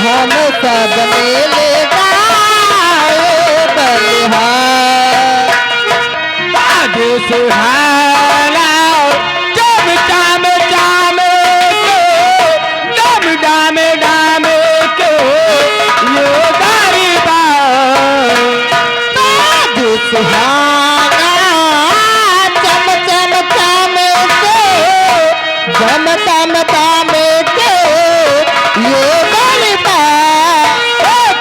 हम सब मेले गाए बलिहार। बाजू सुहाना जब जाम जाम के जब डाम डाम के यो गरीबा बाजू सुहाना चम चम चम के चम चम चम के ये गरीबा।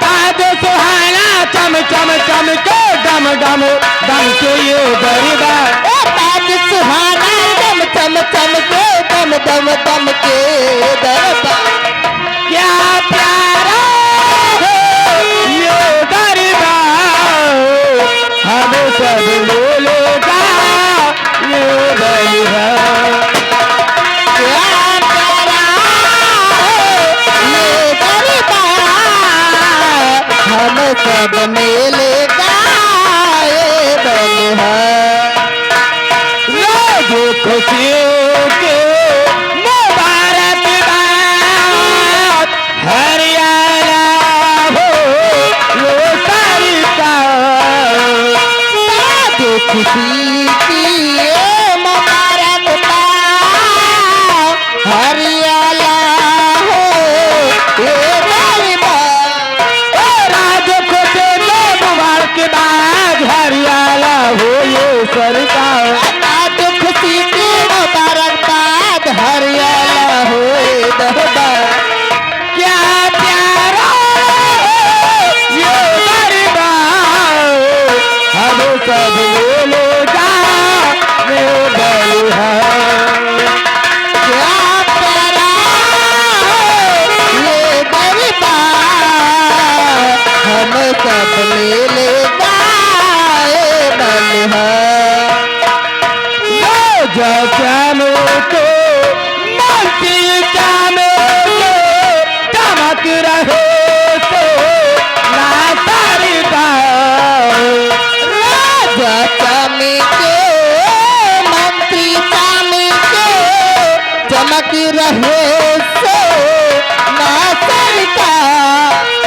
बाजू सुहाना चम चम चम के डम डम डम के ये गरीबा। बाजू सुहाना चम चम चम के दम दम दम के दरबा। क्या प्यारा है ये गरीबा हम सब लोगा ये गरीबा। क्या प्यारा है ये गरीबा हम सब मेले गाए बलिहार। रोज खुशियों के मुबारकबाद हरियाणा हो ये सरिता। साधु खुशी की ये मुबारकबाद हरियाणा हो ये गरीबा। राज खुशी के मुबारकबाद हरियाणा हो ये सरिता। साधु खुशी की मुबारकबाद हरियाणा हो ये दरबा। क्या प्यारा है ये गरीबा हम सब लोगा ये बलिहार। क्या प्यारा है ये गरीबा हम सब मेले गाए बलिहार। जानो को मंत्री जानो को चमक रहे तो ना सरिता। राजा चमके मंत्री चमके चमक रहे से ना सरका।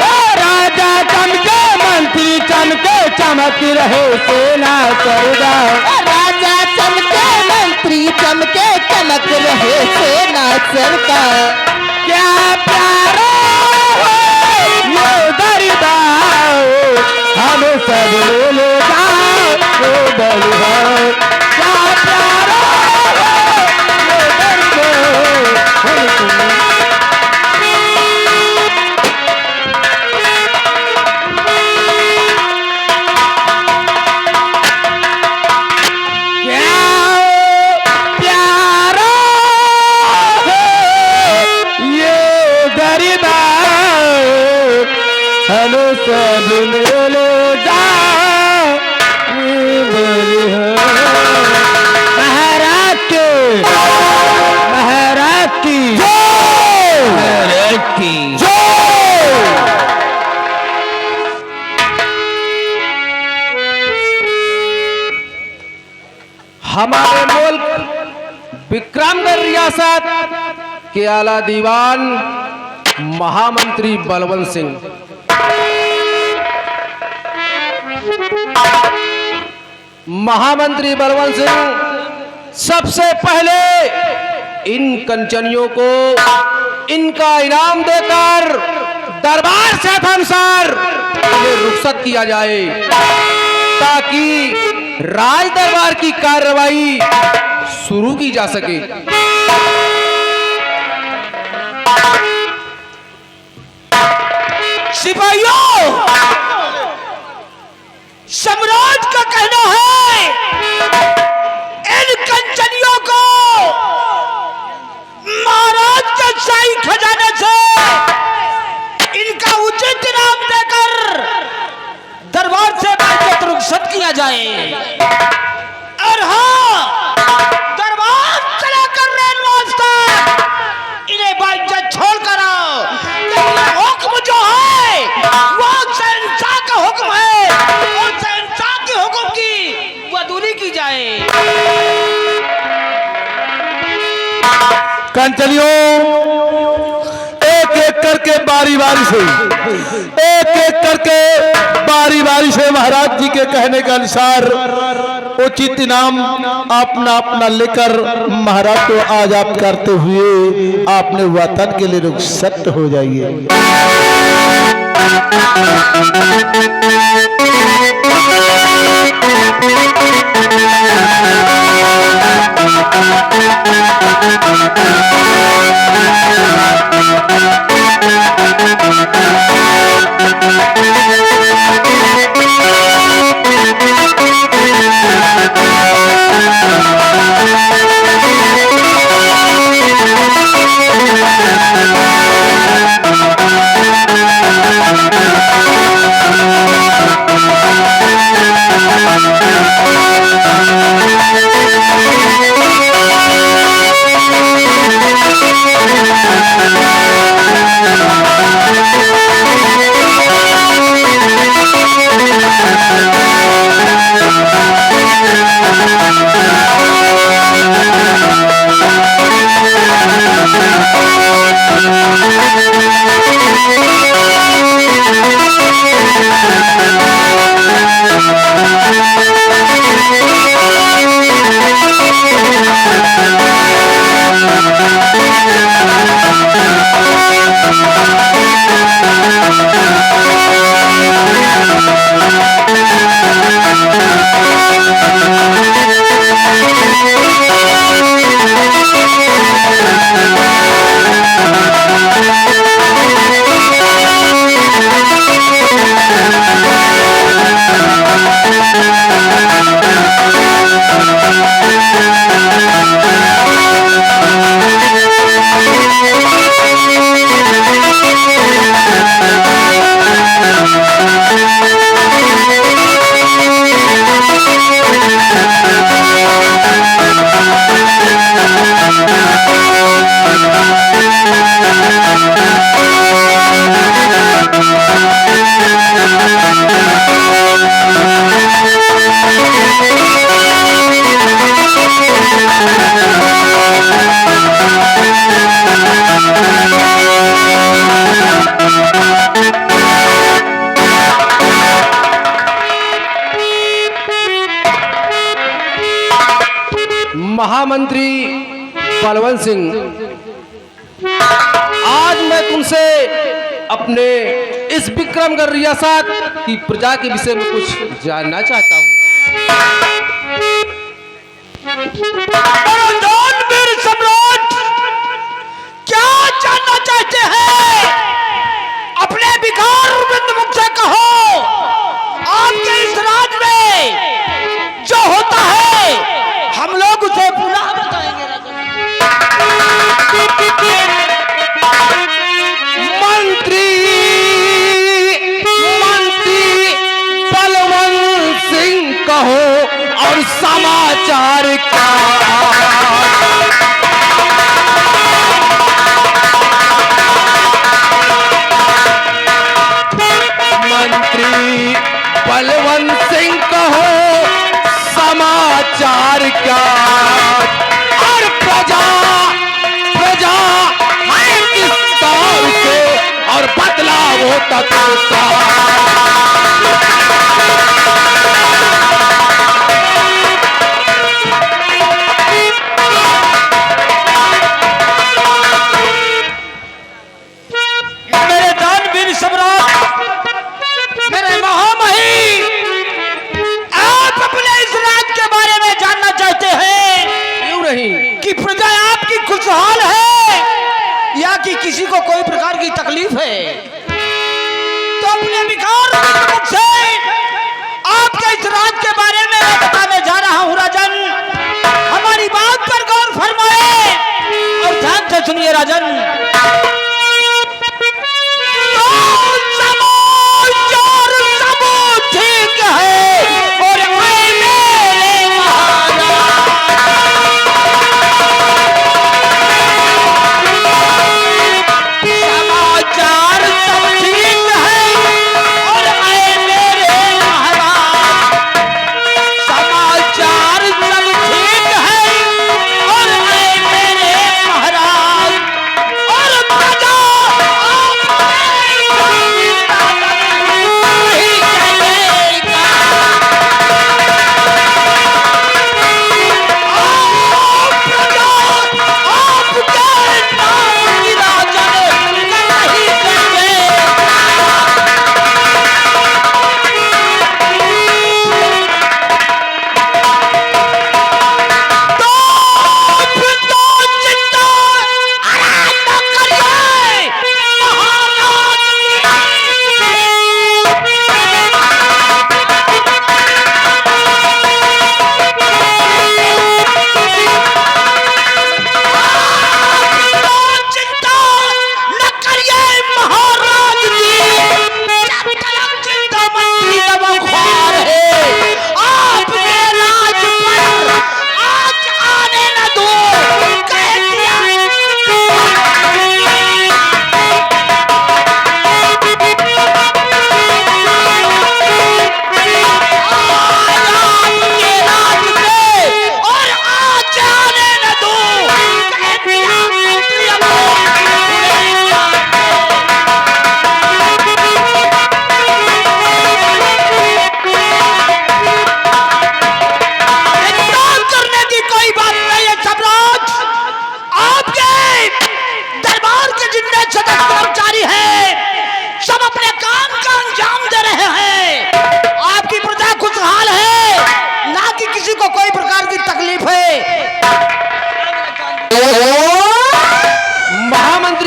राजा चमके मंत्री चमके चमक रहे सेना सरदा। राजा चमके मंत्री चमके चमक रहे सेना सरका। क्या प्यारा है ये गरीबा हम सब लोगा ये बलिहार। क्या प्यारा है ये गरीबा हम सब। क्या प्यारा है ये गरीबा हम सब लोगा ये बलिहार। महाराज की महाराज की हमारे मुल्क विक्रमगढ़ रियासत के आला दीवान महामंत्री बलवंत सिंह सबसे पहले इन कंचनियों को इनका इनाम देकर दरबार से अनुसार इन्हें रुखसत किया जाए ताकि राज दरबार की कार्रवाई शुरू की जा सके। सिपाहियों, सम्राट का कहना है इन कंचनियों को महाराज के शाही खजाने से इनका उचित इनाम देकर दरबार से बाइज्जत रुखसत किया जाए। और हाँ, दरबार चला कर रेलवास तक इन्हें बाइज्जत छोड़ कर आओ। हुक्म जो है वो शहंशाह का हुक्म है और शहंशाह के हुक्म की वसूली की जाए। कंचनियों, एक एक करके बारी बारी से एक एक करके बारी बारी से महाराज जी के कहने के अनुसार उचित इनाम अपना अपना लेकर महाराज तो आज आप करते हुए आपने वतन के लिए रुखसत हो जाइए। महामंत्री बलवंत सिंह, आज मैं तुमसे अपने इस विक्रमगढ़ रियासत की प्रजा के विषय में कुछ जानना चाहता हूँ। दानवीर सम्राट, क्या जानना चाहते हैं? अपने विकार वृंद मुख से कहो। आपके इस राज में जो होता है हम लोग उसे पुनः बताएंगे। मंत्री बलवंत सिंह कहो और समाचार क्या? मंत्री बलवंत सिंह कहो समाचार क्या? और प्रजा है किस दौर से और बदलाव तक मेरे दानवीर सम्राट, मेरे महामहिम, आप अपने इस राज के बारे में जानना चाहते हैं? क्यों नहीं? कि प्रजा आपकी खुशहाल है या कि किसी को कोई प्रकार की तकलीफ है? तो अपने विकार मुख से आपके इस राज के बारे में मैं बताने जा रहा हूं। राजन, हमारी बात पर गौर फरमाए और ध्यान से सुनिए राजन। समाचार सब ठीक है और ऐ मेरे महाराज, समाचार सब ठीक है और ऐ मेरे महाराज, समाचार सब ठीक है और ऐ मेरे महाराज, और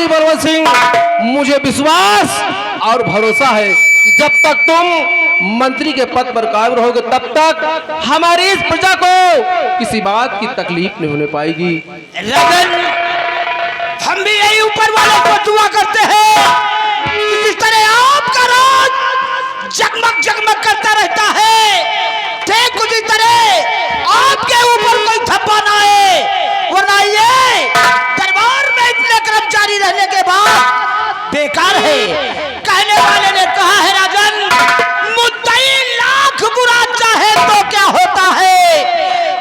महामंत्री बलवंत सिंह, मुझे विश्वास और भरोसा है कि जब तक तुम मंत्री के पद पर कायम रहोगे तब तक हमारी इस प्रजा को किसी बात की तकलीफ नहीं होने पाएगी। राजन, हम भी यही ऊपर वालों को दुआ करते हैं कि जिस तरह आपका राज जगमग जगमग करता रहता है, ठीक उसी तरह आपके ऊपर कोई धब्बा ना आए, वरना ये दरबार में इतने कर्मचारी रहने के बाद बेकार है। कहने वाले ने कहा है राजन, मुद्दई लाख बुरा चाहे तो क्या होता है,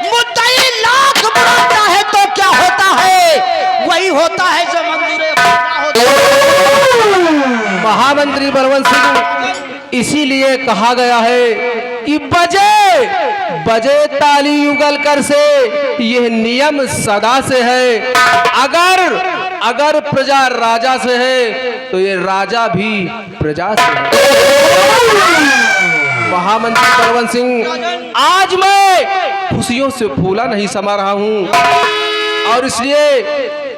मुद्दई लाख बुरा चाहे तो क्या होता है, वही होता है जो मंजूर होता है। महामंत्री बलवंत सिंह, इसीलिए कहा गया है कि बजे बजे ताली युगल कर से, यह नियम सदा से है। अगर प्रजा राजा से है तो ये राजा भी प्रजा से है। महामंत्री बलवंत सिंह, आज मैं खुशियों से फूला नहीं समा रहा हूं, और इसलिए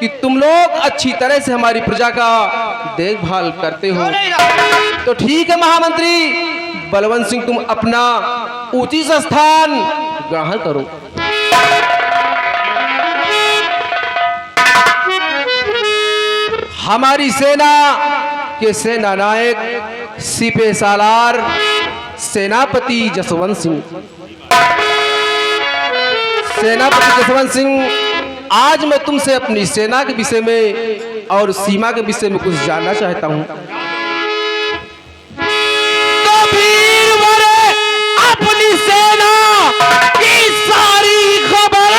कि तुम लोग अच्छी तरह से हमारी प्रजा का देखभाल करते हो। तो ठीक है महामंत्री बलवंत सिंह, तुम अपना उचित स्थान ग्रहण करो। हमारी सेना के सेना नायक सिपह सालार सेनापति जसवंत सिंह, सेनापति जसवंत सिंह, आज मैं तुमसे अपनी सेना के विषय में और सीमा के विषय में कुछ जानना चाहता हूं। तो वीरवर अपनी सेना की सारी खबर,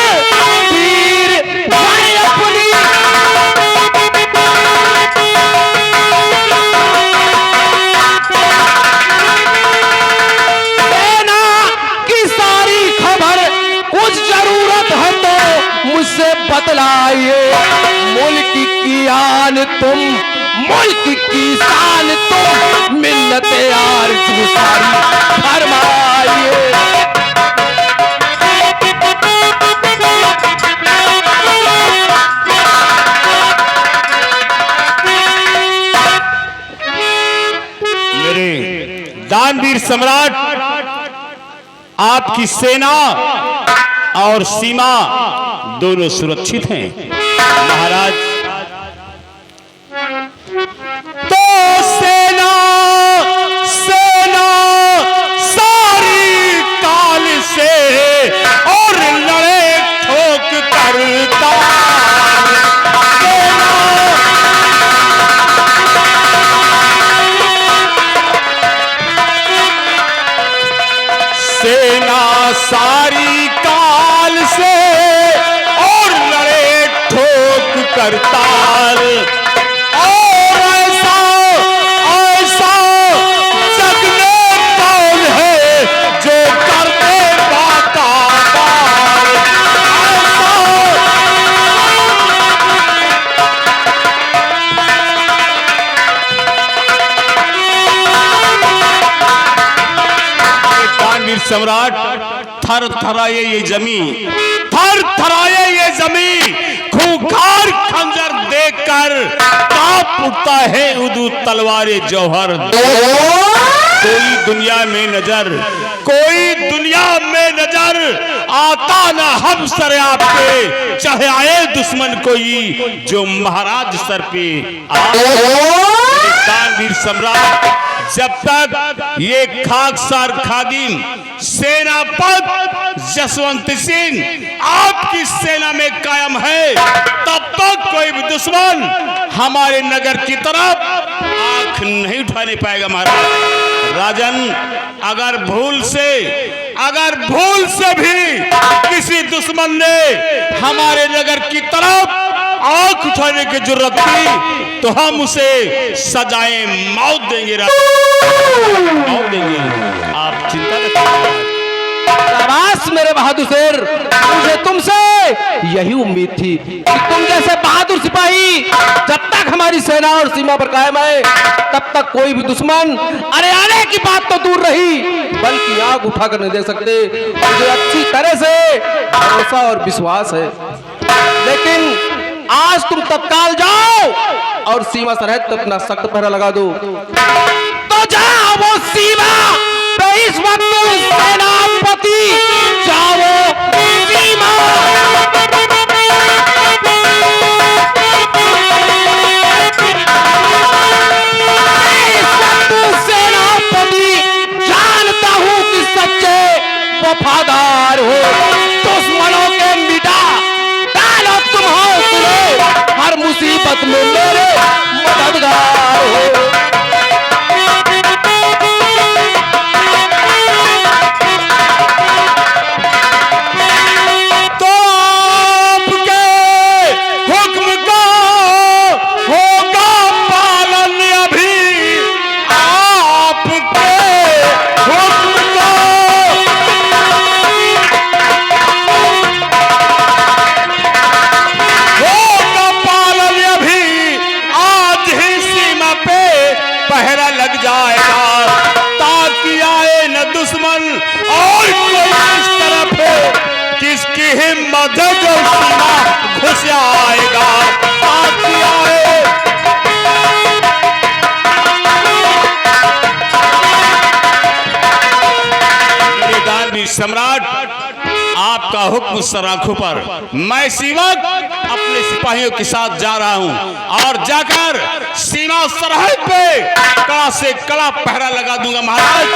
वीरवर अपनी सेना की सारी खबर, कुछ जरूरत है तो मुझसे बतलाइए। मुल्क की आन तुम, मुल्क की शान तुम, मिन्नते आरज़ू सारी फरमाइए। मेरे दानवीर सम्राट, आपकी सेना और सीमा दोनों सुरक्षित हैं महाराज। तो सेना सेना सारी काल से और लड़े ठोक करता, सेना सारी काल से और लड़े ठोक करताल, और ऐसा ऐसा जग में कौन है जो कर दे बाका पार, दानवीर सम्राट, थर थराए ये जमीन, थर थराए ये जमीन, खूंखार खंजर देखकर कांप उठता है उदू तलवारे जौहर। कोई दुनिया में नजर, कोई दुनिया में नजर आता ना हम सर आपके, चाहे आए दुश्मन कोई जो महाराज सर पे दानवीर सम्राट, जब तक ये खाकसार खादिम सेनापति जसवंत सिंह आपकी सेना में कायम है, तब तक कोई भी दुश्मन हमारे नगर की तरफ आंख नहीं उठाने पाएगा महाराज। राजन, अगर भूल से भी किसी दुश्मन ने हमारे नगर की तरफ आंख उठाने की जरूरत थी तो हम उसे सजाए मौत देंगे, मौत देंगे। आप चिंता न करिए। शाबाश मेरे बहादुर शेर, मुझे तुमसे यही उम्मीद थी कि तुम जैसे बहादुर सिपाही जब तक हमारी सेना और सीमा पर कायम है तब तक कोई भी दुश्मन अरे आने की बात तो दूर रही बल्कि आंख उठाकर नहीं देख सकते। मुझे अच्छी तरह से भरोसा और विश्वास है, लेकिन आज तुम तत्काल जाओ और सीमा सरहद पे अपना सख्त पहरा लगा दो। तो जाओ वो सीमा पे इस वक्त सेनापति, जाओ सीमा। सेनापति जानता हूं कि सच्चे वफादार हो, दुश्मनों के मिटा डालो तुम हौसले, हर मुसीबत में मेरे मददगार हो। तो आपके हुक्म का होगा पालन, अभी आपके हुक्म का होगा पालन, अभी आज ही सीमा पे पहरा लग जाएगा, ताकि आए न दुश्मन और कोई इस तरफ किसकी हिम्मत है जो सीमा घुस आएगा, ताकि आए। मेरे गांधी सम्राट, आपका हुक्म सराखों पर, मैं इस वक्त अपने सिपाहियों के साथ जा रहा हूं और जाकर सीमा सरहद पे कड़ा से कड़ा पहरा लगा दूंगा। महाराज,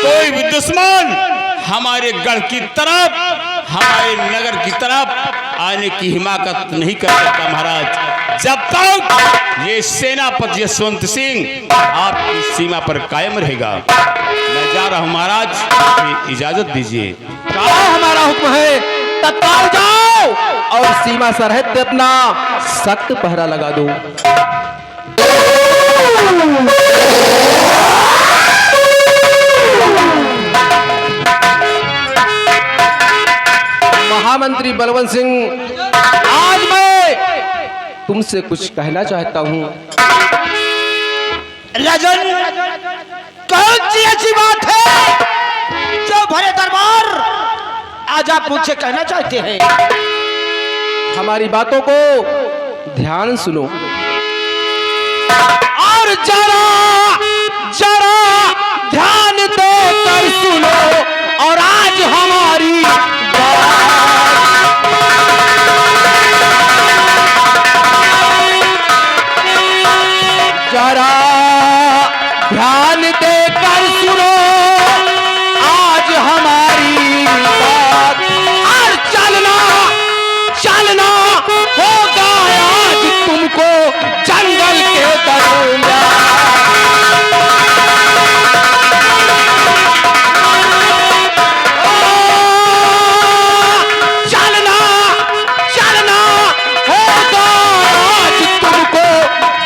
कोई भी दुश्मन हमारे गढ़ की तरफ, हमारे नगर की तरफ आने की हिमाकत नहीं कर सकता। महाराज, जब तक ये सेनापति यशवंत सिंह आपकी सीमा पर कायम रहेगा। मैं जा रहा हूं महाराज, मुझे इजाजत दीजिए। हमारा हुक्म है, तत्काल जाओ और सीमा सरहद पे अपना सख्त पहरा लगा दो। महामंत्री बलवंत सिंह, आज मैं तुमसे कुछ कहना चाहता हूं। राजन, कौन सी ऐसी बात है जो भरे दरबार आज आप मुझसे कहना चाहते हैं? हमारी बातों को ध्यान सुनो और जरा जरा ध्यान देकर सुनो, और आज हमारी जरा ध्यान देकर सुनो, आज हमारी बात, और चलना चलना होगा आज तुमको जंगल के दरमियान। चलना चलना होगा आज तुमको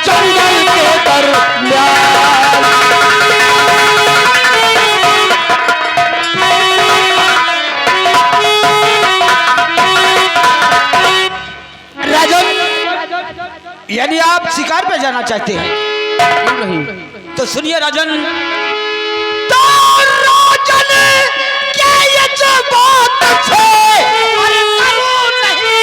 जंगल के दरमियान। राजन, यानी आप शिकार पे जाना चाहते हैं? क्यों नहीं? तो सुनिए राजन, तो राजन क्या ये जो बात है, अरे करो नहीं।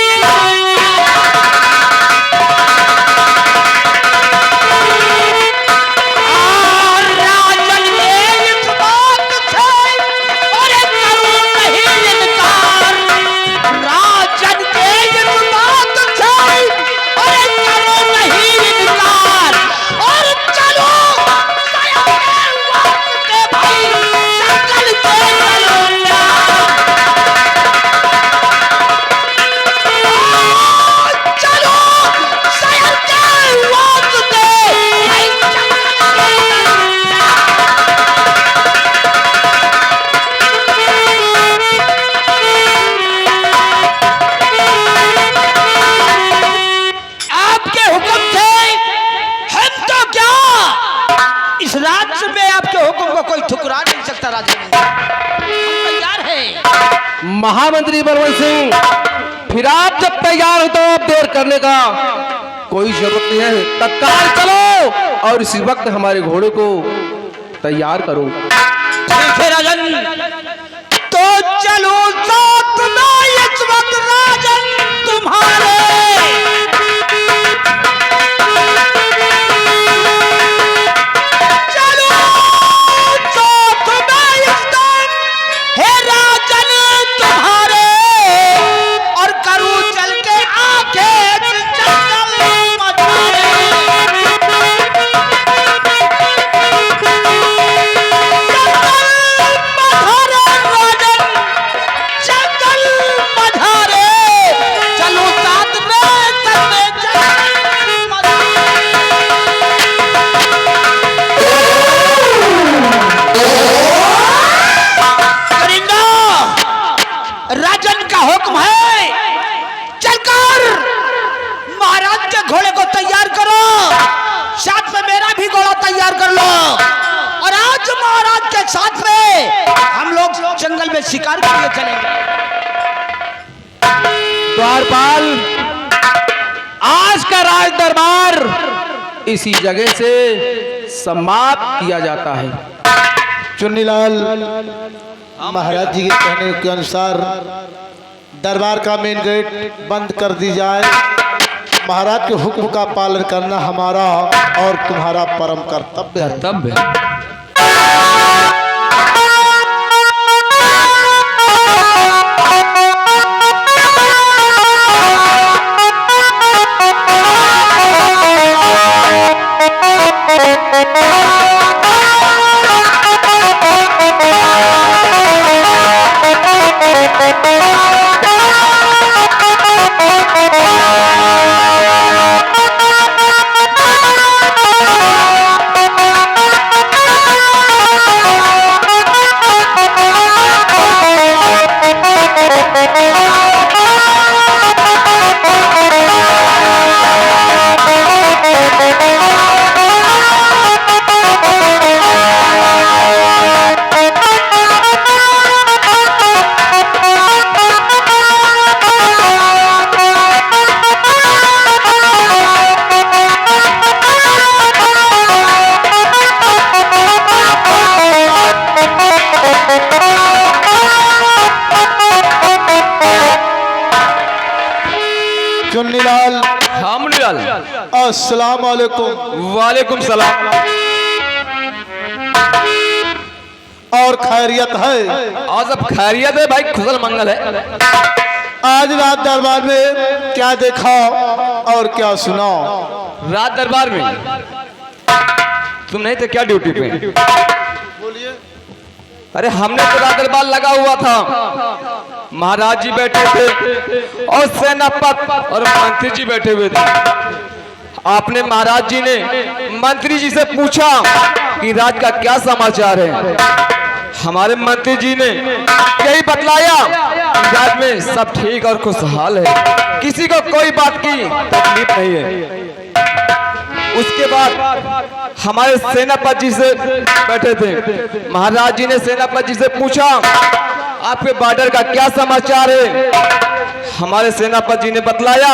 और राजन ये इस बात है, अरे करो नहीं इनकार। राजन के इस बात है, अरे करो नहीं इनकार। और चलो के भाई सकल के चलो चलो शहर के वास्ते भाई आपके हुक्म थे, हम तो क्या इस राज्य में आपके हुक्म को कोई ठुकरा नहीं सकता। राजन, हम तैयार हैं। महामंत्री बलवंत सिंह, फिर आप जब तैयार हो तो अब देर करने का कोई जरूरत नहीं है। तत्काल चलो और इसी वक्त हमारे घोड़े को तैयार करो। ठीक है राजन, तो चलो साथ में इस वक्त राजन। तुम्हारे चलो साथ में एकदम हे राजन तुम्हारे और करूं चल के आंखें जंगल मधारे जंगल मधारे चलो साथ में चलते जंगल मधारे करिंदा राजन का हुक्म है चलकर महाराज के घोड़े को तैयार करो साथ में मेरा भी घोड़ा तैयार कर लो और आज महाराज के साथ में हम लोग जंगल में शिकार के लिए चलेंगे। द्वारपाल, आज का राज दरबार इसी जगह से समाप्त किया जाता है। चुन्नीलाल, महाराज जी के कहने के अनुसार दरबार का मेन गेट बंद कर दी जाए। महाराज के हुक्म का पालन करना हमारा और तुम्हारा परम कर्तव्य है। तब है। चुन्नीलाल, हाँ मुन्नीलाल। अस्सलाम वालेकुम। वालेकुम सलाम। और खैरियत है? और सब खैरियत है भाई, खुशल मंगल है। आज रात दरबार में क्या देखा और क्या सुना? रात दरबार में तुम नहीं थे क्या ड्यूटी पे? बोलिए। अरे हमने तो रात दरबार लगा हुआ था, महाराज जी बैठे थे और सेनापति और मंत्री जी बैठे हुए थे। आपने महाराज जी ने मंत्री जी से पूछा कि राज का क्या समाचार है। हमारे मंत्री जी ने यही बतलाया कि राज में सब ठीक और खुशहाल है, किसी को कोई बात की तकलीफ नहीं है। उसके बाद हमारे सेनापति जी से बैठे थे, महाराज जी ने सेनापति जी से पूछा आपके बॉर्डर का क्या समाचार है। हमारे सेनापति जी ने बतलाया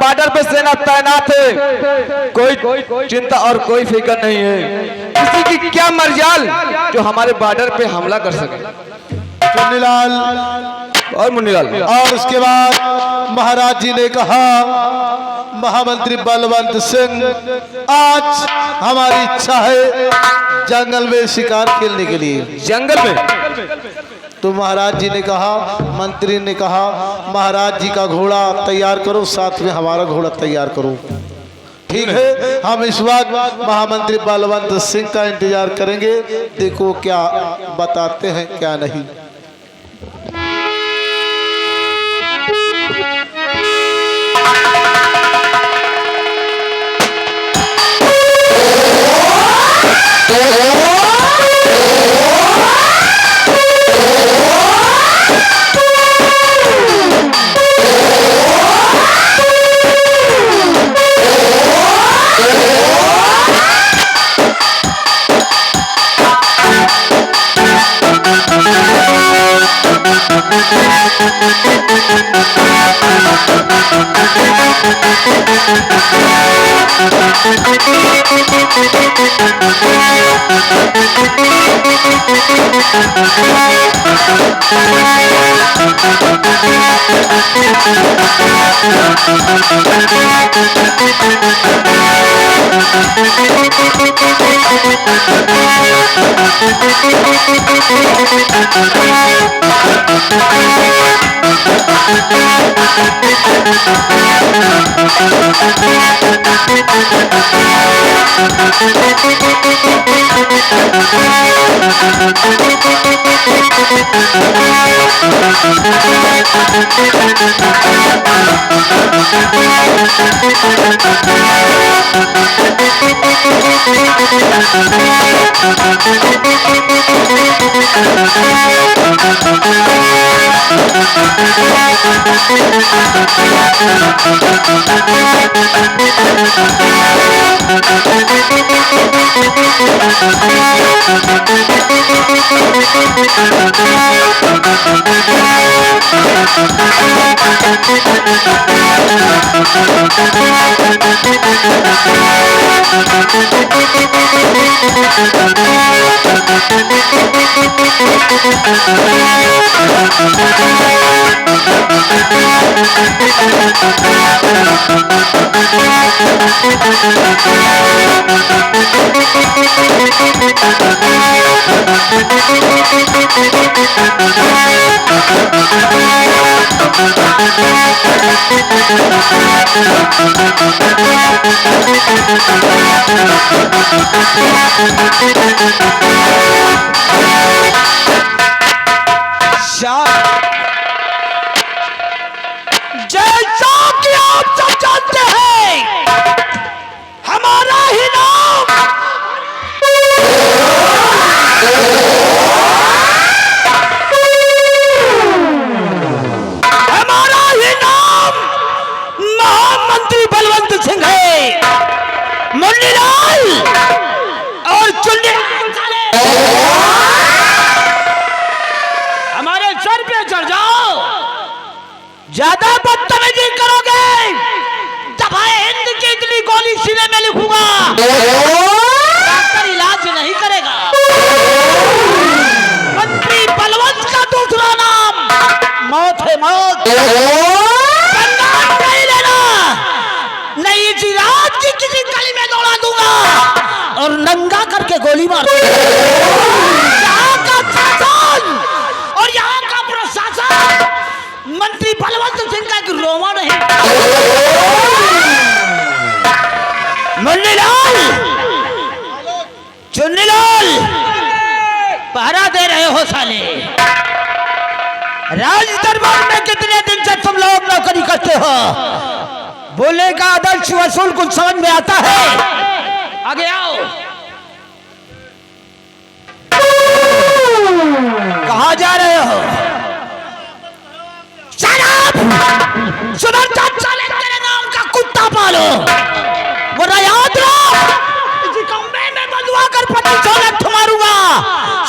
बॉर्डर पे सेना तैनात है, कोई चिंता और कोई फिक्र नहीं है, किसी की क्या मर्जाल जो हमारे बॉर्डर पे हमला कर सके। चुन्नीलाल और मुन्नीलाल, और उसके बाद महाराज जी ने कहा महामंत्री बलवंत सिंह, आज हमारी इच्छा है जंगल में शिकार खेलने के लिए। जंगल में? तो महाराज जी ने कहा, मंत्री ने कहा महाराज जी का घोड़ा तैयार करो, साथ में हमारा घोड़ा तैयार करो। ठीक है, हम इस वक्त महामंत्री बलवंत सिंह का इंतजार करेंगे, देखो क्या बताते हैं क्या नहीं। Thank you. जैसा कि आप सब जानते हैं, हमारा ही नाम महामंत्री बलवंत सिंह है। मुन्नीलाल और चुन्नी हमारे सर पे चढ़ जाओ। ज्यादा बदतमीजी करोगे दफाए हिंद की इतनी गोली सीने में लिखूंगा। डॉक्टर इलाज नहीं करेगा। मंत्री बलवंत का दूसरा नाम मौत है, मौत। बंगाल नहीं लेना, नहीं इसी रात की किसी गली में दौड़ा दूंगा और नंगा करके गोली मार यहाँ का शासन और यहाँ का प्रशासन मंत्री बलवंत सिंह का एक रोमा नहीं। मुन्नीलाल, चुन्नीलाल, पहरा दे रहे हो साले। राज दरबार में कितने दिन से तुम लोग नौकरी करते हो? बोलने का आदर्श वसूल कुछ समझ में आता है? आगे आओ। कहाँ जा रहे हो? सुधरता चले, तेरे नाम का कुत्ता पालो। वरना याद रहो, इसी कमरे में बंधवा कर 25 लाख मारूंगा,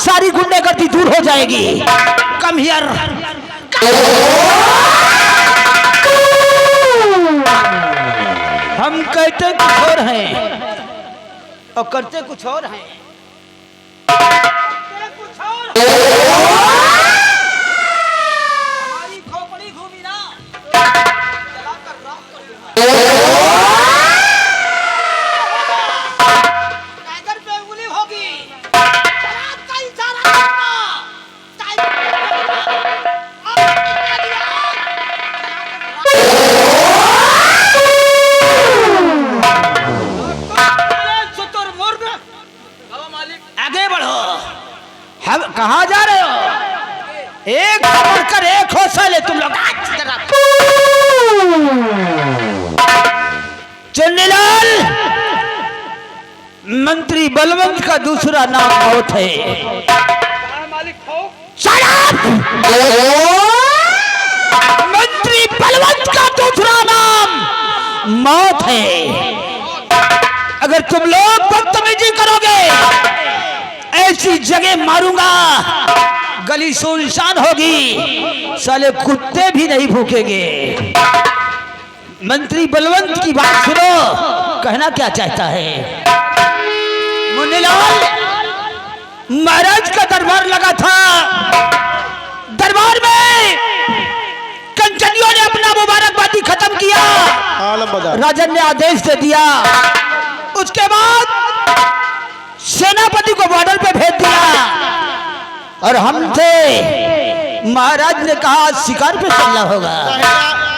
सारी गुंडेगर्दी दूर हो जाएगी। Come here. हम कहते कुछ और हैं और करते कुछ और हैं। हमारी खोपड़ी घूमी ना, चला कर रात को टाइगर पे उंगली होगी। शराब का इशारा करना, शुतुरमुर्ग, आगे बढ़ो। हम कहाँ जा रहे हो? एक बढ़कर एक हो साले तुम लोग। चुन्नीलाल, मंत्री बलवंत का दूसरा नाम मौत है। मंत्री बलवंत का दूसरा नाम मौत है। अगर तुम लोग बदतमीजी करोगे, ऐसी जगह मारूंगा, गली सुनसान होगी, साले कुत्ते भी नहीं भूखेंगे। मंत्री बलवंत की बात सुनो, कहना क्या चाहता है। मुन्नीलाल, महाराज का दरबार लगा था। दरबार में कंचनियों ने अपना मुबारकबादी खत्म किया। राजन ने आदेश दे दिया। उसके बाद सेनापति को बॉर्डर पे भेज दिया और हम थे। महाराज ने कहा शिकार पे चलना होगा।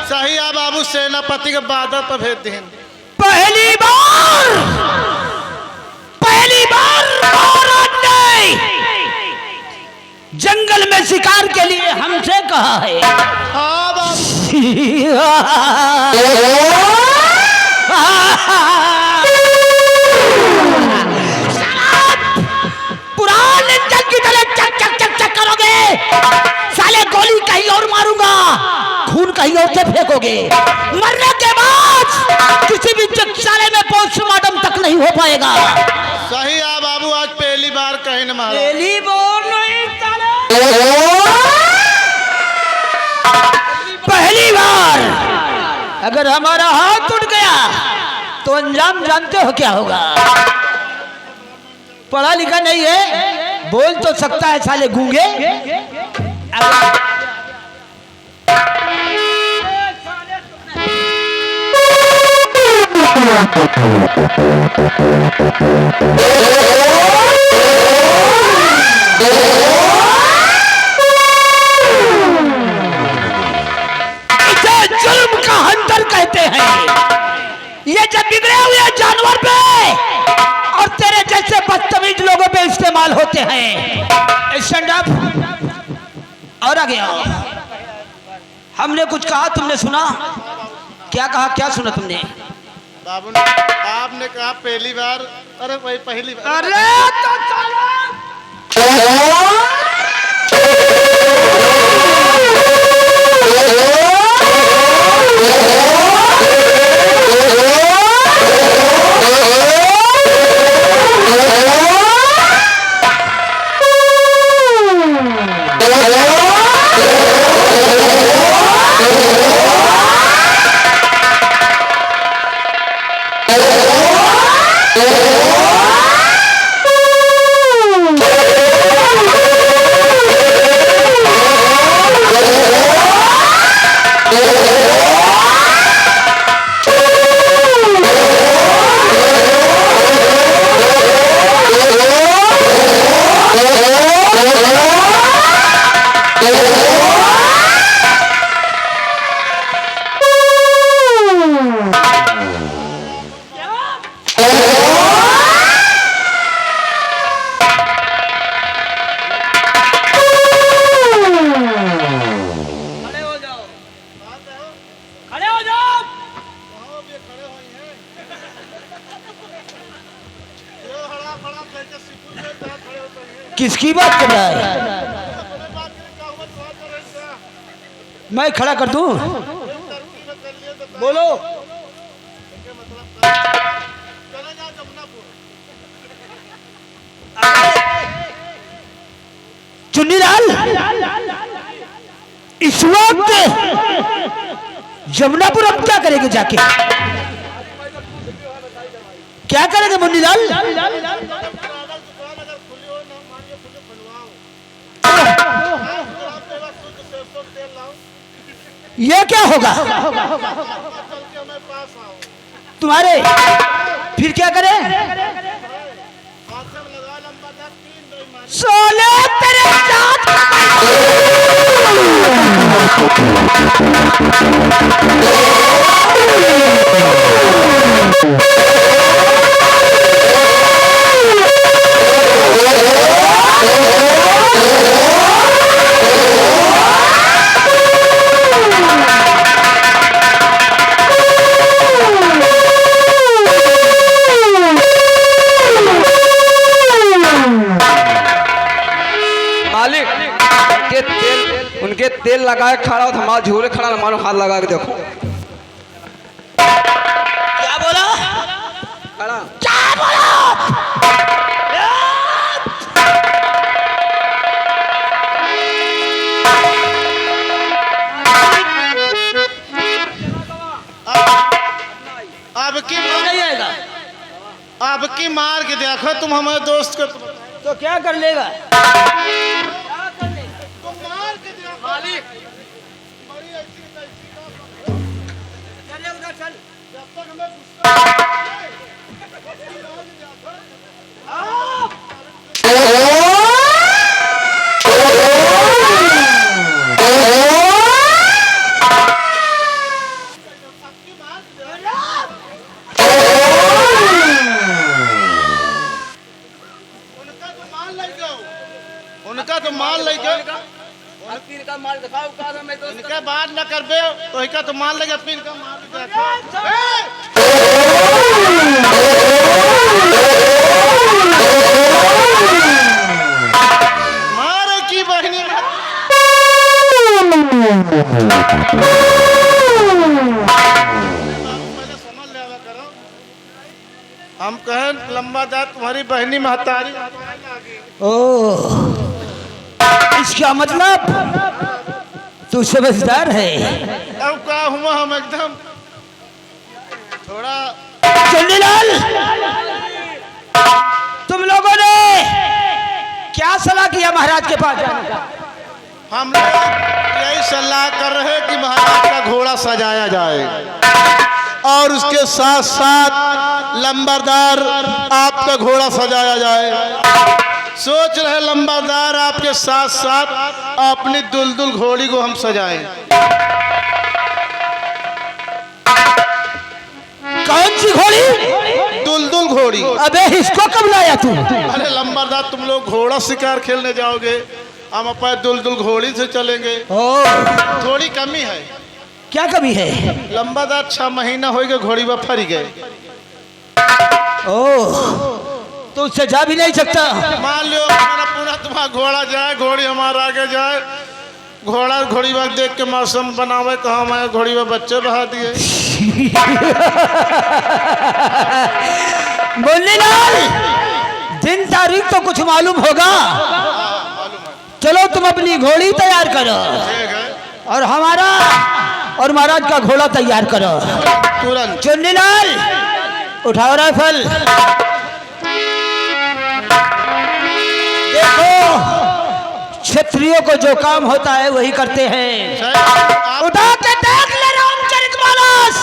सही है बाबू, सेनापति के बॉर्डर पर भेज दें। पहली बार महाराज ने जंगल में शिकार के लिए हमसे कहा है। हाँ बाबू। पुराने जंग की तरह चक चक चक चक करोगे। साले गोली कहीं और मारूंगा, खून कहीं और से फेंकोगे। मरने के बाद किसी भी चिकित्सालय में पोस्टमार्टम तक नहीं हो पाएगा। सही है बाबू, आज पहली बार कहीं न मारा। पहली बार नहीं साले। पहली बार अगर हमारा हाथ टूट गया तो अंजाम जानते हो क्या होगा। पढ़ा लिखा नहीं है, बोल तो सकता है साले गूंगे। इसे जुल्म का हंटर कहते हैं। ये जब बिगड़े हुए जानवर पे और तेरे जैसे बदतमीज लोगों पे इस्तेमाल होते हैं। स्टैंड अप और आ गया। हमने कुछ कहा, तुमने सुना? क्या कहा, क्या सुना तुमने? बाबू ने आपने कहा पहली बार। अरे भाई पहली बार। अरे तो चलो। किसकी बात कर रहा है? मैं खड़ा कर दूं? बोलो। चुन्नीलाल, इस वक्त जमुनापुर अब क्या करेंगे जाके? क्या करेंगे मुन्नीलाल? ये क्या होगा तुम्हारे? फिर क्या करें? सोले तेरे साथ उनके तेल लगाए खड़ा हो, हमारा झूले खड़ा, मानो हाथ लगा के देखो। क्या बोला? खड़ा। क्या बोला? अब की मार के देखो तुम हमारे दोस्त को। तो क्या कर लेगा? उनका तो माल लेके इनका बात न करबे तो इनका तो माल लेके फिर इनका माल मारे की बहनी हम कहें लंबा दांत तुम्हारी बहनी महतारी। ओ इसका मतलब तू समझदार है। अब क्या हुआ हम एकदम थोड़ा। चंडीलाल, तुम लोगों ने क्या सलाह किया महाराज के पास जाने का? हम लोग यही सलाह कर रहे हैं कि महाराज का घोड़ा सजाया जाए और उसके साथ साथ लंबरदार आपका घोड़ा सजाया जाए। सोच रहे लंबरदार आपके साथ साथ अपनी दुलदुल घोड़ी को हम सजाएं। कौन सी घोड़ी? दुलदुल घोड़ी। अबे इसको कब लाया तू? अरे लंबरदार, तुम लोग घोड़ा शिकार खेलने जाओगे, हम अपने दुलदुल घोड़ी से चलेंगे। थोड़ी कमी है। क्या कमी है? लंबरदार 6 महीना हो गए घोड़ी पर फरी गए। तो उससे जा भी नहीं सकता। मान लो हमारा पूरा तुम्हारा घोड़ा जाए, घोड़ी हमारा आगे जाए, घोड़ा घोड़ी वक्त देख के मौसम बनावे, कहा मैं घोड़ी में बच्चे बहा दिए। मुन्नीलाल, दिन तारीख तो कुछ मालूम होगा। चलो तुम अपनी घोड़ी तैयार करो और हमारा और महाराज का घोड़ा तैयार करो तुरंत। चुन्नीलाल, उठाओ राइफल। देखो, क्षत्रियों को जो काम होता है वही करते हैं। उठा के देख ले रामचरितमानस,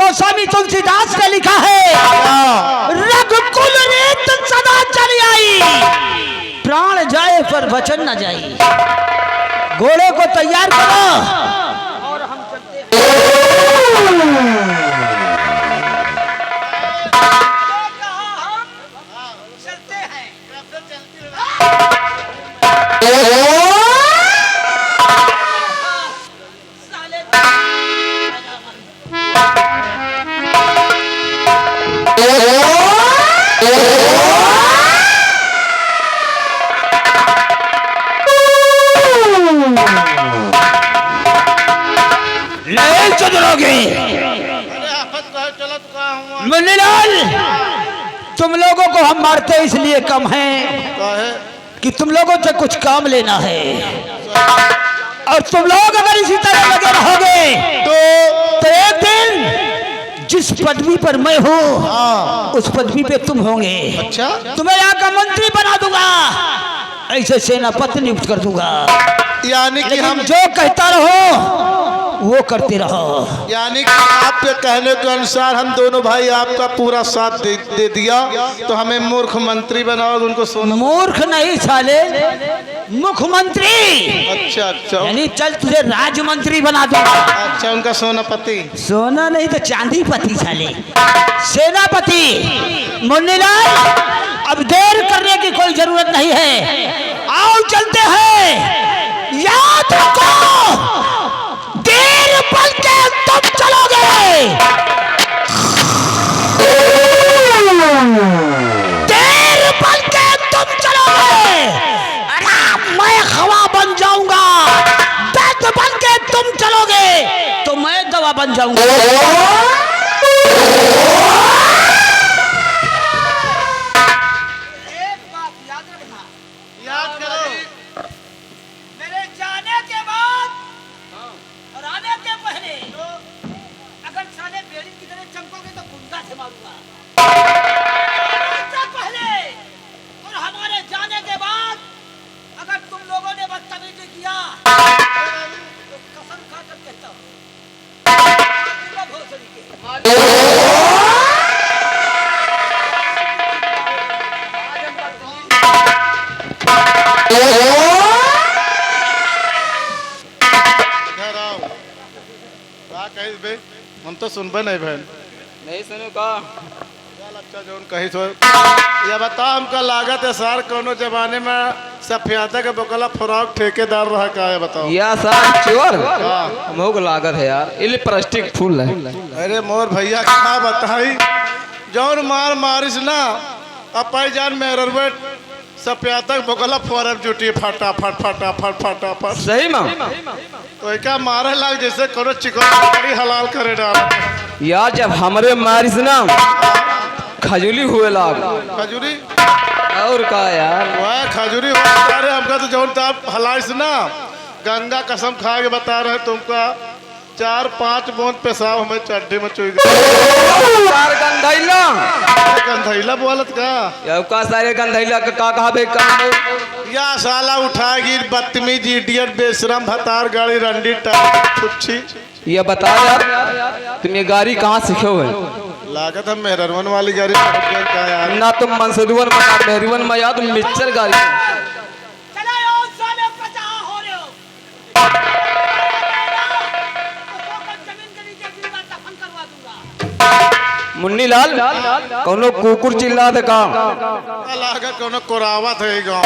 गोस्वामी तुलसीदास ने लिखा है, रघुकुल रीत सदा चली आई, प्राण जाए पर वचन न जाए। घोड़े को तैयार करो और हम चलते हैं। मुन्नीलाल, तुम लोगों को हम मारते इसलिए कम हैं कि तुम लोगों से कुछ काम लेना है, और तुम लोग अगर इसी तरह लगे रहोगे तो एक दिन जिस पदवी पर मैं हूँ उस पदवी पे तुम होंगे। अच्छा, तुम्हें यहाँ का मंत्री बना दूंगा, ऐसे सेनापति नियुक्त कर दूंगा। यानी कि हम जो कहता रहो वो करते रहो। यानी कि आपके कहने के अनुसार हम दोनों भाई आपका पूरा साथ दे दिया तो हमें मूर्ख मंत्री बनाओ, उनको सोना। मूर्ख नहीं साले, मुख्यमंत्री। अच्छा अच्छा, यानी चल तुझे राज्य मंत्री बना दूंगा। अच्छा, उनका सोनापति। सोना नहीं तो चांदी पति साले, सेनापति। मुन्नीलाल, अब देर करने की कोई जरूरत नहीं है, आओ चलते हैं। याद रखो, देर पल के तुम चलोगे, देर पल के तुम चलोगे। मैं हवा बन जाऊंगा, दर्द बन के तुम चलोगे तो मैं दवा बन जाऊंगा। एक बात याद रखना, याद करो, मेरे जाने के बाद और आने के पहले अगर साले बेड़ी की तरह चमकोगे तो गुंडा से मारूंगा। तो सुनबे नहीं बहन नहीं सुनो का अच्छा जो कही तो ये बता हमका लागत है सर कोनो जमाने में सफियाता के बकला फराक ठेकेदार रहा का है बताओ या साहब चोर हाँ। मोग लागत है यार इले प्लास्टिक फूल है। अरे मोर भैया क्या बताई जौन मार मारिस ना अपाई जान में ररवेट सफियाता के बकला फरब जुटी फटाफट फटाफट फटाफट सही में तो क्या मारे लाग जैसे कोनो चिकन हलाल करे डाल यार जब हमरे मारिस ना खजूली हुए लाग खजूरी और का यार वह खजूरी अरे हमका तो जौन ताप हलाइस ना गंगा कसम खा के बता रहे तुमका 4-5 बूंद पेशाब हमें चड्ढे में चुई सारे गंधैला गंधैला बोलत का या का सारे गंधैला का कहा बे काम या साला उठाएगी बदतमीज इडियट बेशरम भतार गाड़ी रंडी टाछी ये बता यार तुम ये गाड़ी कहाँ सीखे हुए लागत हम मेहरवन वाली गाड़ी का यार ना तुम मंसूरवन में ना मेहरवन में या तुम मिक्सर गाड़ी चला आओ साले 50 हो रहे हो जमीन के नीचे गिरी बात दफन करवा दूंगा। मुन्नी लाल कौनो कुकुर चिल्ला दे का लागत कोनो कोरावत है गाँव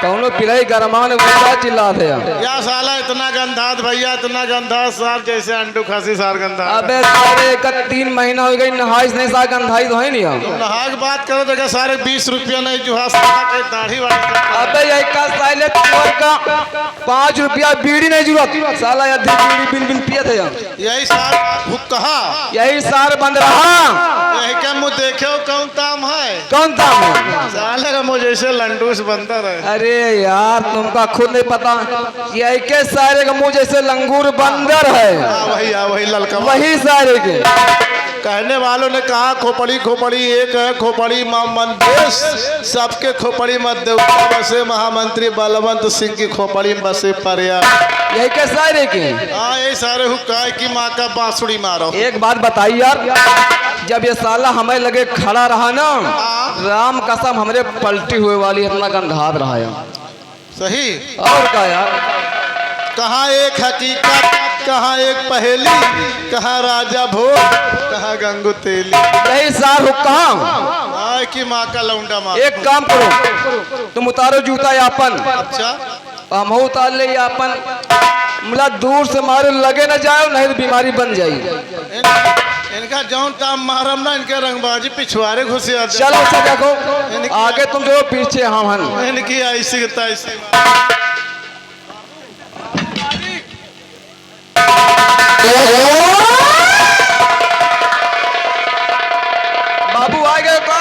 कौनो पिलाई गरमान गुंडा चिल्ला दे या साला इतना गंधात भैया इतना गंधात सार जैसे अंडू खासी सार गंधा अबे सारे का 3 महीना हो गई नहाइश नहीं सा गंधाई तो है नहीं तुम नहाग बात करो तो क्या सारे 20 रुपया नहीं जो साला के दाढ़ी वाली अबे ये का साले चोर का 5 रुपया बीड़ी नहीं जरूरत साला या बीड़ी बिन बिन पिए थे यही सार हुक कहा यही सार बंद रहा यही क्या मुँह देखे कौन ताम है कौन था मैं साले का मुँह जैसे लंडूस बनता रहे अरे यार तुमका खुद नहीं पता ये के सारे का मुंह जैसे लंगूर बंदर है वही ललका वही सारे के कहने वालों ने कहा खोपड़ी खोपड़ी एक है खोपड़ी मन देश सबके खोपड़ी मत दे बसे महामंत्री बलवंत सिंह की खोपड़ी में बसे पर्या यही के सारे के हाँ यही सारे हुक्का की माँ का बांसुड़ी मारो एक बात बताइए यार जब ये साला हमें लगे खड़ा रहा ना राम कसम हमरे पलटी हुए वाली इतना गंधात रहा यार सही और का यार कहाँ एक हकीकत कहाँ एक पहेली कहाँ राजा भोग कहाँ गंगू तेली यही सार हुक्का आय की माँ का लौंडा मार एक काम करो तुम उतारो जूता यापन अच्छा हम उतार ले यापन मुला दूर से मारे लगे ना जाओ नहीं तो बीमारी बन जाएगी इनका जौन काम मारम ना इनके रंगबाजी पिछवाड़े घुसे आ जाए। चलो सका को आगे तुम जो पीछे हम हन इनकी ऐसी तैसी बाबू आ गए का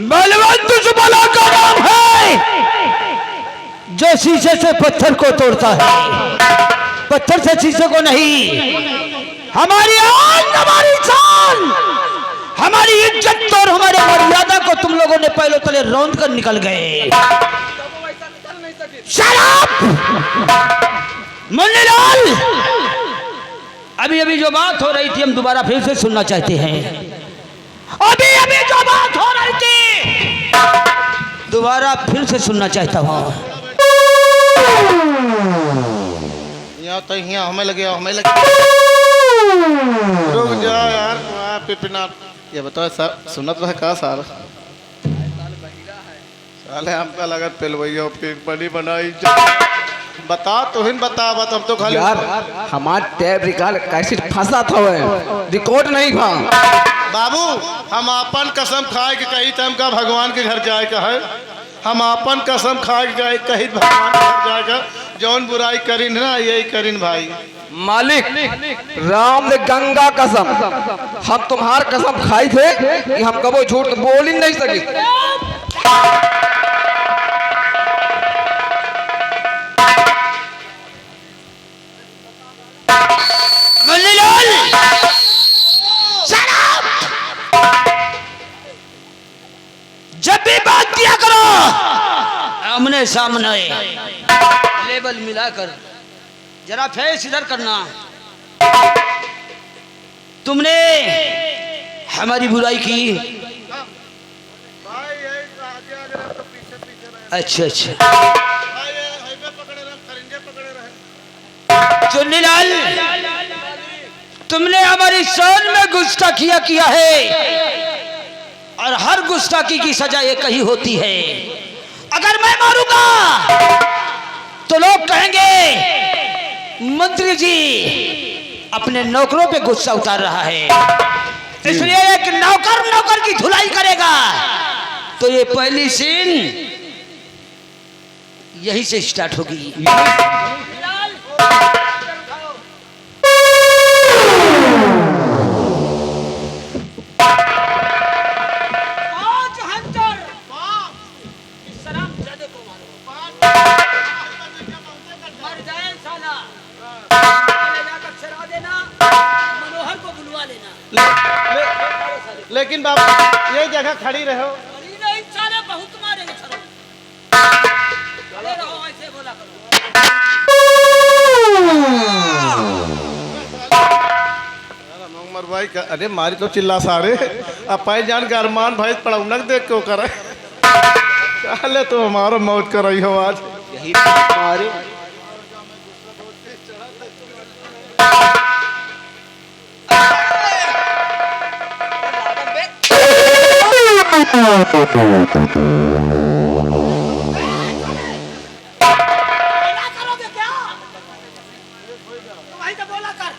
बलवंत जुबाला का नाम है जो शीशे से पत्थर को तोड़ता है पत्थर से शीशे को नहीं। हमारी आन हमारी शान हमारी इज्जत और हमारे मर्यादा को तुम लोगों ने पहले तले रौंद कर निकल गए। शराब मुन्नीलाल अभी अभी जो बात हो रही थी हम दोबारा फिर से सुनना चाहते हैं। अभी अभी जो बात हो रही थी दोबारा फिर से सुनना चाहता हूँ। यहाँ तो यहाँ हमें लगे रुक जा यार वहाँ पिपना ये बताओ सुनत रहा का सार साले हमका लगत पेलवैया बड़ी बनाई बता तो हिन बता बता हम तो खाली यार हमार टैब रिकॉर्ड कैसे फंसा था रिकॉर्ड नहीं था बाबू हम अपन कसम खाए के कही तम का भगवान के घर जाए का है हम अपन कसम खाए के कही भगवान के घर जाए का जौन बुराई करीन ना यही करीन भाई मालिक राम ने गंगा कसम हम तुम्हार कसम खाई थे कि हम कबो झूठ बोल ही नहीं सके। जब भी बात किया करो आमने सामने लेवल मिलाकर जरा फेस इधर करना। तुमने हमारी बुराई की अच्छा अच्छा। चुन्नीलाल, तुमने हमारी शान में गुस्ताखियां किया है और हर गुस्ताखी की सजा एक ही होती है। अगर मैं मारूंगा तो लोग कहेंगे मंत्री जी अपने नौकरों पे गुस्सा उतार रहा है, इसलिए एक नौकर की धुलाई करेगा। तो ये पहली सीन यही से स्टार्ट होगी। लेकिन बाबू ये जगह खड़ी रहो। बहुत मारेंगे ऐसे बोला करो। उमर भाई अरे मारी तो चिल्ला सारे अब पाई जान के अरमान भाई पड़ौनक देख क्यों करे चले तो हमारा मौत कर रही हो आज यही हमारे करोगे क्या? भाई तो बोला कर।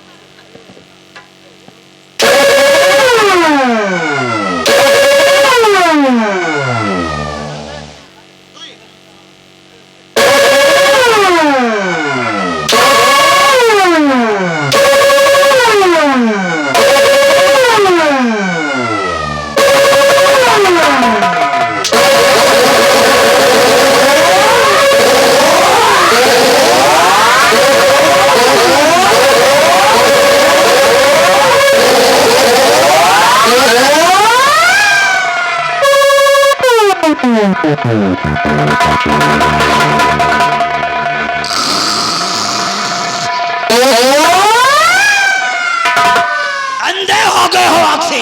अंधे हो गए हो आँख से,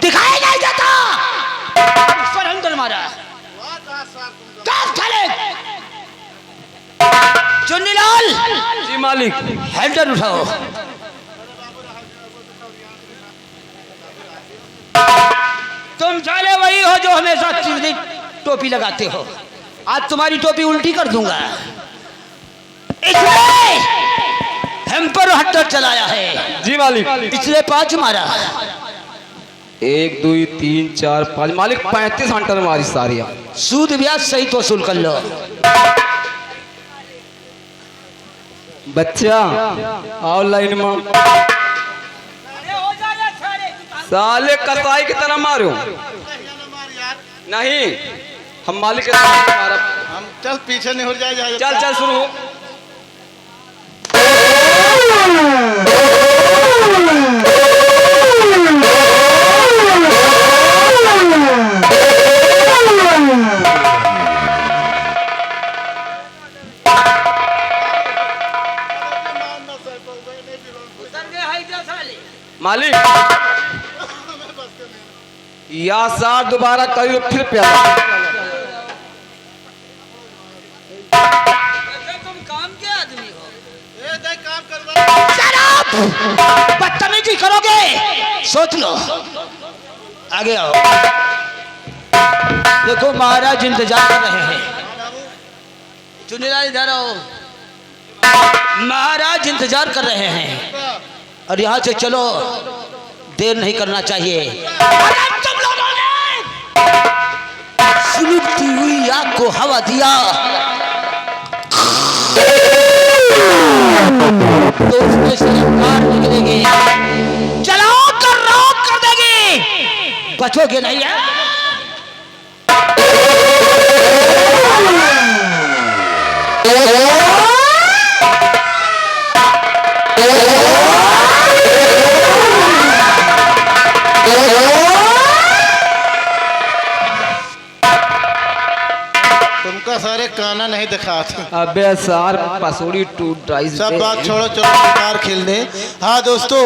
दिखाई नहीं देता। इस पर अंदर मारा काफ चले। चुन्नीलाल जी मालिक। हैंडल उठाओ। तुम साले वही हो जो हमेशा सीधी टोपी लगाते हो। आज तुम्हारी टोपी उल्टी कर दूंगा। इसलिए हम पर हट्टर चलाया है। जी मालिक। इसलिए 5 मारा। 1 2 3 4 5 मालिक 35 हंटर मारी सारी। सूद ब्याज सहित वसूल कर लो। बच्चा आओ लाइन में। साले कसाई की तरह मारो। नहीं हम मालिक के साथ मारा। हम चल पीछे नहीं हो जाए चल चल शुरू हो। मालिक या सार दोबारा करियो फिर प्याला। तुम काम के आदमी हो। बदतमीजी करोगे सोच लो। आगे आओ। देखो महाराज इंतजार कर रहे हैं। चुन्नीलाल इधर आओ। महाराज इंतजार कर रहे हैं और यहाँ से चलो, देर नहीं करना चाहिए। अगर तुम लोगों ने सुलगती हुई आग को हवा दिया तो उसमें से कार निकलेगी, चलाओ कर रोक कर देगी, बचोगे नहीं है। तुमका सारे काना नहीं दिखाते। अबे सार पसोड़ी टूट रही। सब बात छोड़ो, चलो कार खेल दे। हाँ दोस्तों,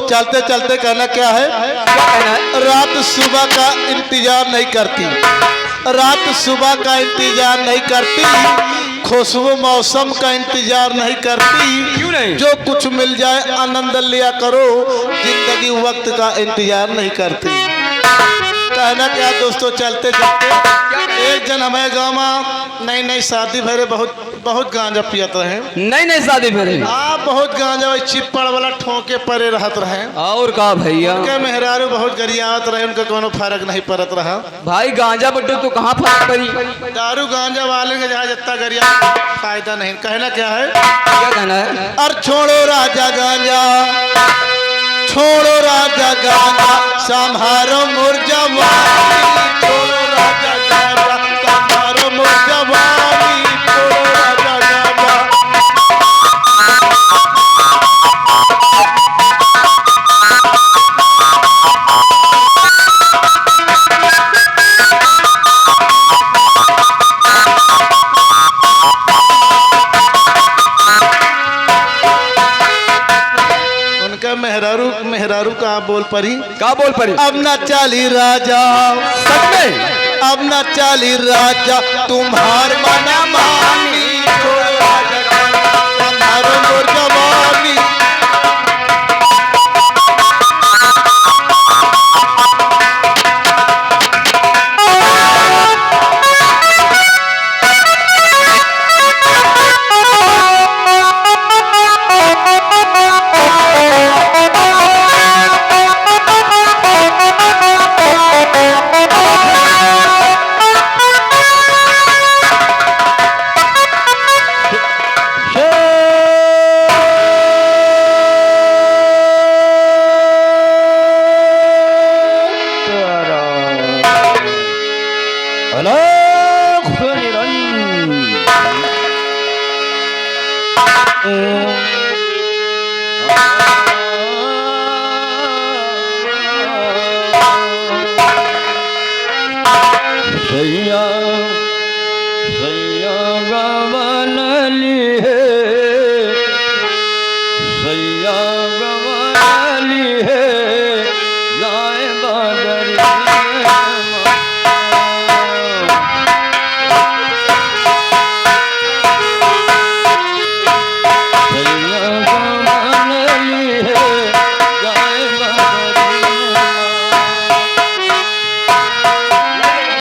चलते चलते कहना क्या है, रात सुबह का इंतजार नहीं करती। रात सुबह का इंतजार नहीं करती, खुशबू मौसम का इंतजार नहीं करती। क्यों नहीं? जो कुछ मिल जाए आनंद लिया करो, जिंदगी वक्त का इंतजार नहीं करती। कहना क्या दोस्तों, चलते चलते एक जन हमारे गाँव में नई नई शादी भरे बहुत गांजा पियत रहे। नहीं शादी फिर आप बहुत गांजा चिप्पड़ वाला ठोके परे रहत रहे। और का भैया उनके मेहरारू बहुत गरियावत रहे, उनका कोनो फर्क नहीं पड़त रहा। भाई गांजा बड्डू तो कहाँ फर्क पड़ी? दारू गांजा वाले के जहाँ जितना गरिया फायदा नहीं। कहना क्या है, क्या कहना है? और छोड़ो राजा गांजा, छोड़ो राजा गांजा, संभारो मुर्जवानी, छोड़ो राजा गांजा, संभारो मुर्जवानी, छोड़ो राजा गांजा। उनका मेहरारू का बोल परी, का बोल पड़ी? अब न चाली राजा, सच में अब न चाली राजा, तुम्हार मना मानी, छोड़ो राजा गांजा, संभारो मुर्जवानी। सैया